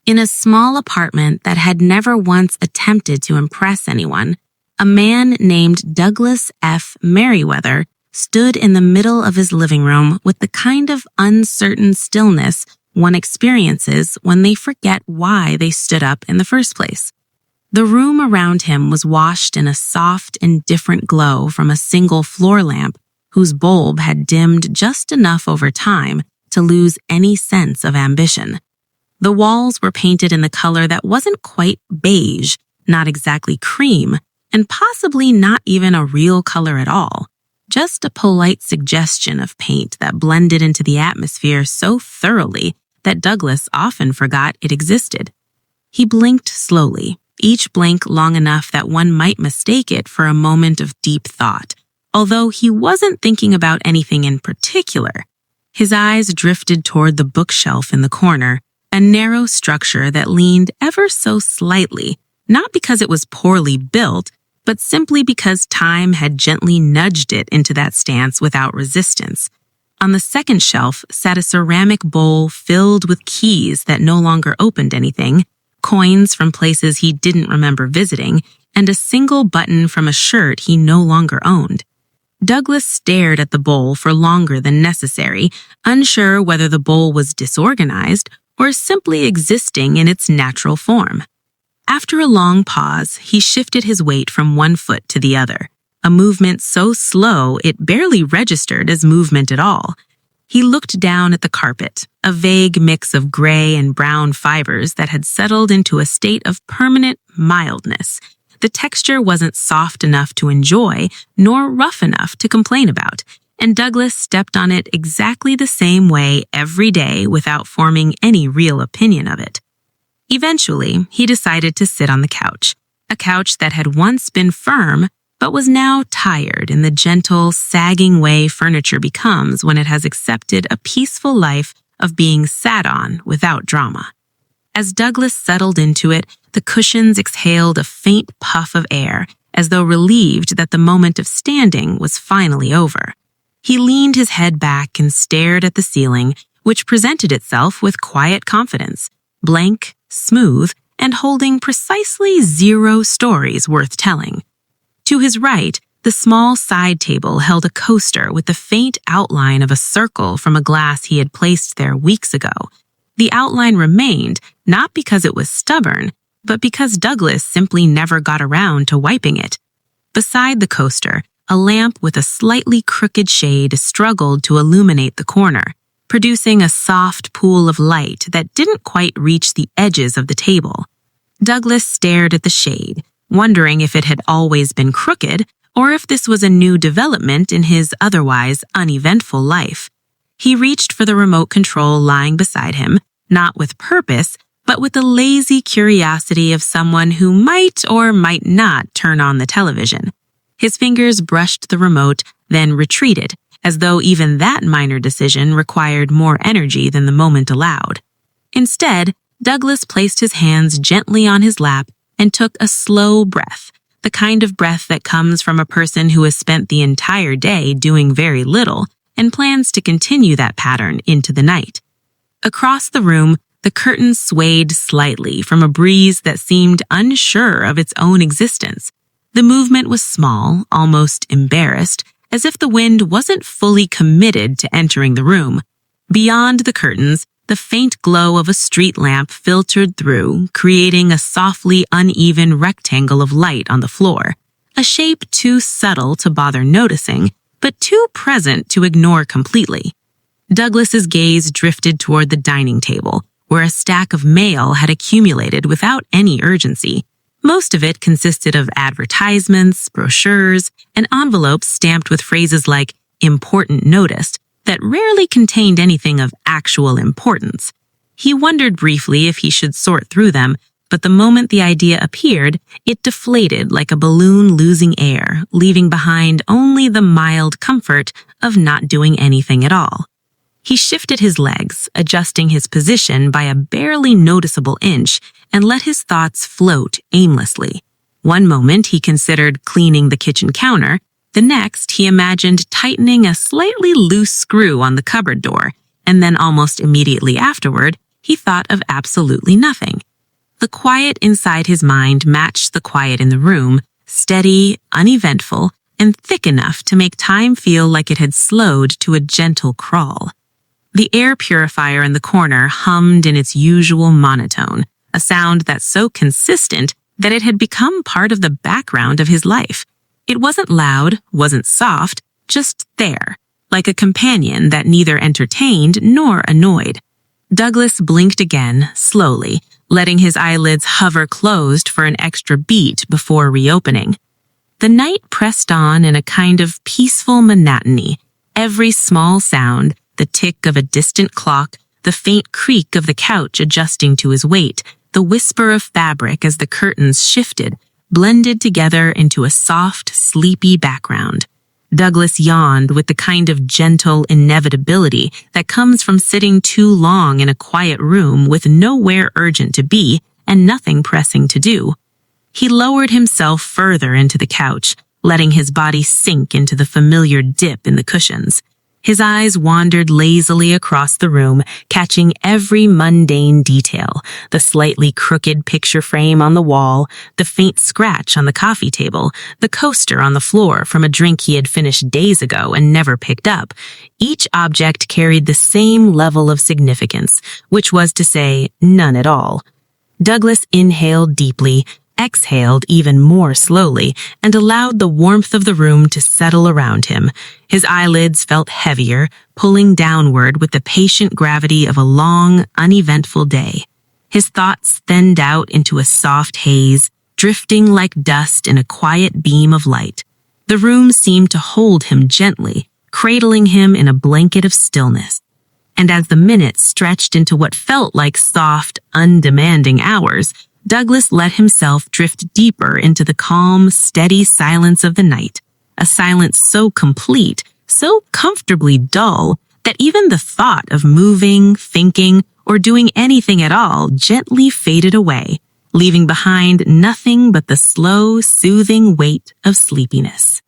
In a small apartment that had never once attempted to impress anyone, a man named Douglas F. Merriweather stood in the middle of his living room with the kind of uncertain stillness one experiences when they forget why they stood up in the first place. The room around him was washed in a soft, indifferent glow from a single floor lamp whose bulb had dimmed just enough over time to lose any sense of ambition. The walls were painted in the color that wasn't quite beige, not exactly cream, and possibly not even a real color at all. Just a polite suggestion of paint that blended into the atmosphere so thoroughly that Douglas often forgot it existed. He blinked slowly, each blink long enough that one might mistake it for a moment of deep thought, although he wasn't thinking about anything in particular. His eyes drifted toward the bookshelf in the corner, a narrow structure that leaned ever so slightly, not because it was poorly built, but simply because time had gently nudged it into that stance without resistance. On the second shelf sat a ceramic bowl filled with keys that no longer opened anything, coins from places he didn't remember visiting, and a single button from a shirt he no longer owned. Douglas stared at the bowl for longer than necessary, unsure whether the bowl was disorganized or simply existing in its natural form. After a long pause, he shifted his weight from one foot to the other, a movement so slow it barely registered as movement at all. He looked down at the carpet, a vague mix of gray and brown fibers that had settled into a state of permanent mildness. The texture wasn't soft enough to enjoy, nor rough enough to complain about, and Douglas stepped on it exactly the same way every day without forming any real opinion of it. Eventually, he decided to sit on the couch, a couch that had once been firm but was now tired in the gentle, sagging way furniture becomes when it has accepted a peaceful life of being sat on without drama. As Douglas settled into it, the cushions exhaled a faint puff of air, as though relieved that the moment of standing was finally over. He leaned his head back and stared at the ceiling, which presented itself with quiet confidence, blank, smooth, and holding precisely 0 stories worth telling. To his right, the small side table held a coaster with the faint outline of a circle from a glass he had placed there weeks ago. The outline remained, not because it was stubborn, but because Douglas simply never got around to wiping it. Beside the coaster, a lamp with a slightly crooked shade struggled to illuminate the corner, producing a soft pool of light that didn't quite reach the edges of the table. Douglas stared at the shade, wondering if it had always been crooked or if this was a new development in his otherwise uneventful life. He reached for the remote control lying beside him, not with purpose, but with the lazy curiosity of someone who might or might not turn on the television. His fingers brushed the remote, then retreated, as though even that minor decision required more energy than the moment allowed. Instead, Douglas placed his hands gently on his lap and took a slow breath, the kind of breath that comes from a person who has spent the entire day doing very little and plans to continue that pattern into the night. Across the room, the curtains swayed slightly from a breeze that seemed unsure of its own existence. The movement was small, almost embarrassed, as if the wind wasn't fully committed to entering the room. Beyond the curtains, the faint glow of a street lamp filtered through, creating a softly uneven rectangle of light on the floor, a shape too subtle to bother noticing, but too present to ignore completely. Douglas's gaze drifted toward the dining table, where a stack of mail had accumulated without any urgency. Most of it consisted of advertisements, brochures, and envelopes stamped with phrases like "important noticed" that rarely contained anything of actual importance. He wondered briefly if he should sort through them, but the moment the idea appeared, it deflated like a balloon losing air, leaving behind only the mild comfort of not doing anything at all. He shifted his legs, adjusting his position by a barely noticeable inch, and let his thoughts float aimlessly. One moment he considered cleaning the kitchen counter, the next he imagined tightening a slightly loose screw on the cupboard door, and then almost immediately afterward, he thought of absolutely nothing. The quiet inside his mind matched the quiet in the room, steady, uneventful, and thick enough to make time feel like it had slowed to a gentle crawl. The air purifier in the corner hummed in its usual monotone, a sound that's so consistent that it had become part of the background of his life. It wasn't loud, wasn't soft, just there, like a companion that neither entertained nor annoyed. Douglas blinked again, slowly, letting his eyelids hover closed for an extra beat before reopening. The night pressed on in a kind of peaceful monotony. Every small sound, the tick of a distant clock, the faint creak of the couch adjusting to his weight, the whisper of fabric as the curtains shifted, blended together into a soft, sleepy background. Douglas yawned with the kind of gentle inevitability that comes from sitting too long in a quiet room with nowhere urgent to be and nothing pressing to do. He lowered himself further into the couch, letting his body sink into the familiar dip in the cushions. His eyes wandered lazily across the room, catching every mundane detail, the slightly crooked picture frame on the wall, the faint scratch on the coffee table, the coaster on the floor from a drink he had finished days ago and never picked up. Each object carried the same level of significance, which was to say, none at all. Douglas inhaled deeply, exhaled even more slowly, and allowed the warmth of the room to settle around him. His eyelids felt heavier, pulling downward with the patient gravity of a long, uneventful day. His thoughts thinned out into a soft haze, drifting like dust in a quiet beam of light. The room seemed to hold him gently, cradling him in a blanket of stillness. And as the minutes stretched into what felt like soft, undemanding hours, Douglas let himself drift deeper into the calm, steady silence of the night, a silence so complete, so comfortably dull, that even the thought of moving, thinking, or doing anything at all gently faded away, leaving behind nothing but the slow, soothing weight of sleepiness.